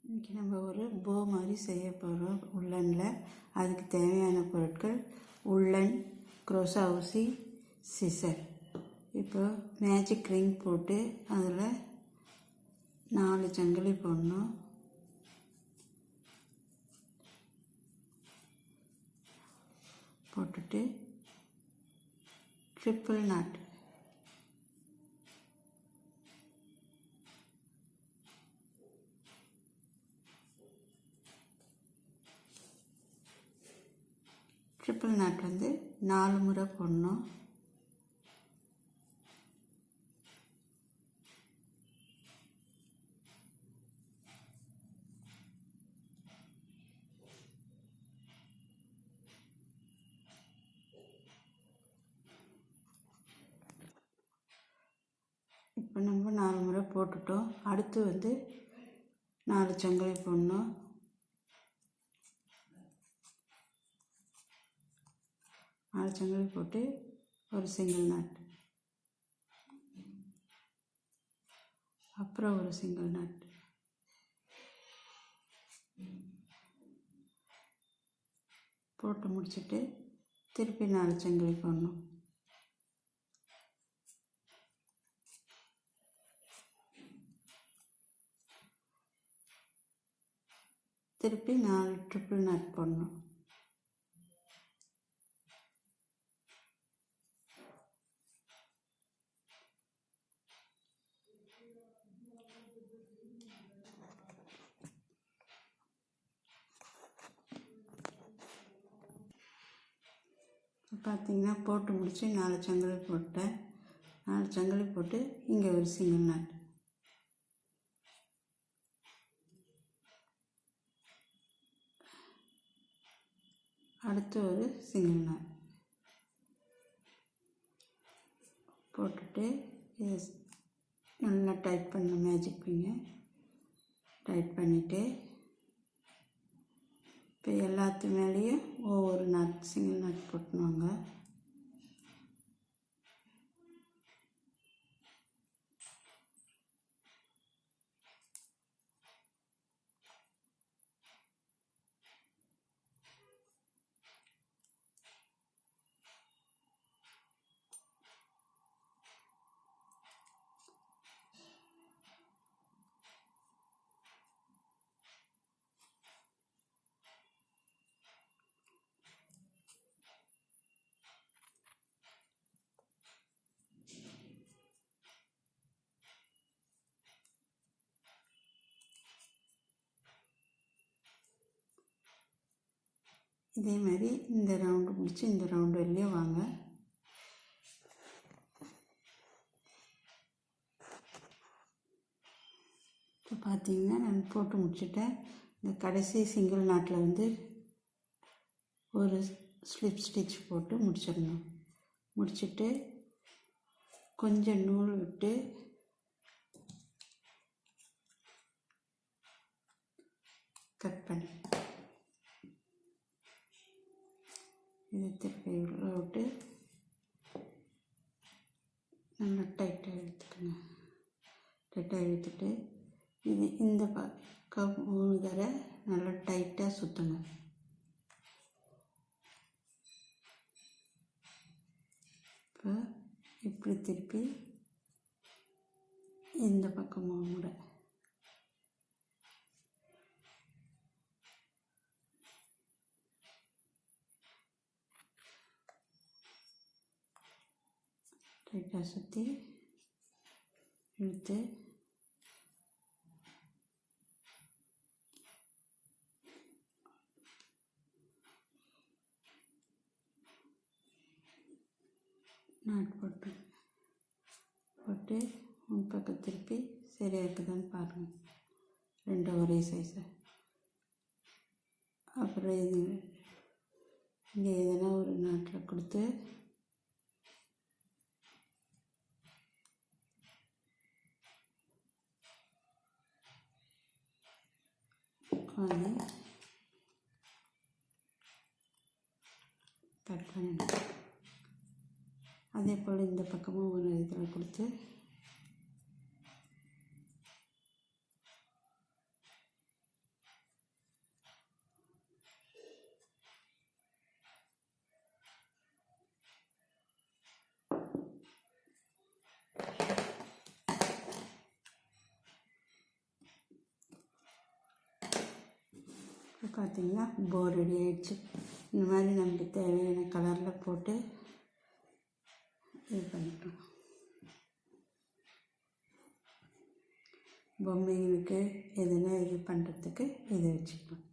இன்றைக்கி நம்ம ஒரு போ மாதிரி செய்ய போகிறோம் உள்ளனில். அதுக்கு தேவையான பொருட்கள் உள்ளன், க்ரோஷா ஊசி, சிசர். இப்போ மேஜிக் ரிங் போட்டு அதில் 4 சங்கிலி போடணும். போட்டுட்டு ட்ரிப்பிள் நாட் வந்து 4 முறை போடணும். இப்போ நம்ம 4 முறை போட்டுட்டோம். அடுத்து வந்து 4 சங்கிலி போடணும். சங்கிலி போட்டு ஒரு சிங்கிள் நாட், அப்புறம் ஒரு சிங்கிள் நாட், போட்டு முடிச்சுட்டு திருப்பி 4 சங்கிலி போடணும். திருப்பி 4 ட்ரிப்பிள் நாட் போடணும். பார்த்தீங்கன்னா போட்டு முடிச்சு 4 சங்கிலி போட்டேன். 4 சங்கிலி போட்டு இங்கே ஒரு சிங்கிள் நாட், அடுத்து ஒரு சிங்கிள் நாட் போட்டுட்டு இது நல்லா டைட் பண்ண மேஜிக் ரிங்கை டைட் பண்ணிவிட்டு இப்போ எல்லாத்து மேலேயும் ஒவ்வொரு நாட் சிங்கிள் நாட் போட்டுனுவாங்க. இதே மாதிரி இந்த ரவுண்டு முடிச்சு இந்த ரவுண்டு வெளியே வாங்க. இப்போ பார்த்தீங்கன்னா நான் போட்டு முடிச்சுட்டேன். இந்த கடைசி சிங்கிள் நாட்டில் வந்து ஒரு ஸ்லிப் ஸ்டிச் போட்டு முடிச்சிடணும். முடிச்சுட்டு கொஞ்சம் நூல் விட்டு கட் பண்ணி இதை திருப்பி உள்ள விட்டு நல்லா டைட்டாக இழுத்துக்கணும். டைட்டாக இழுத்துட்டு இது இந்த பக்கம் 3 தடவை நல்லா டைட்டாக சுற்றுங்க. இப்போ இப்படி திருப்பி இந்த பக்கம் 3 முறை டைட்டாக சுற்றி இழுத்து நாட் போட்டு முன்பக்கம் திருப்பி சரியாக இருக்குதான்னு பாருங்கள். 2 ஒரே சைஸை. அப்புறம் இது இங்கே எதனா ஒரு நாட்டில் கொடுத்து வந்து கட் பண்ணிடணும். அதே போல் இந்த பக்கமும் ஒரு இதில் கொடுத்து இப்போ பார்த்திங்கன்னா போ ரெடி ஆகிடுச்சு. இந்த மாதிரி நமக்கு தேவையான கலரில் போட்டு இது பண்ணிக்கலாம். பொம்மைங்களுக்கு எதுனா இது பண்ணுறதுக்கு இதை வச்சுக்கலாம்.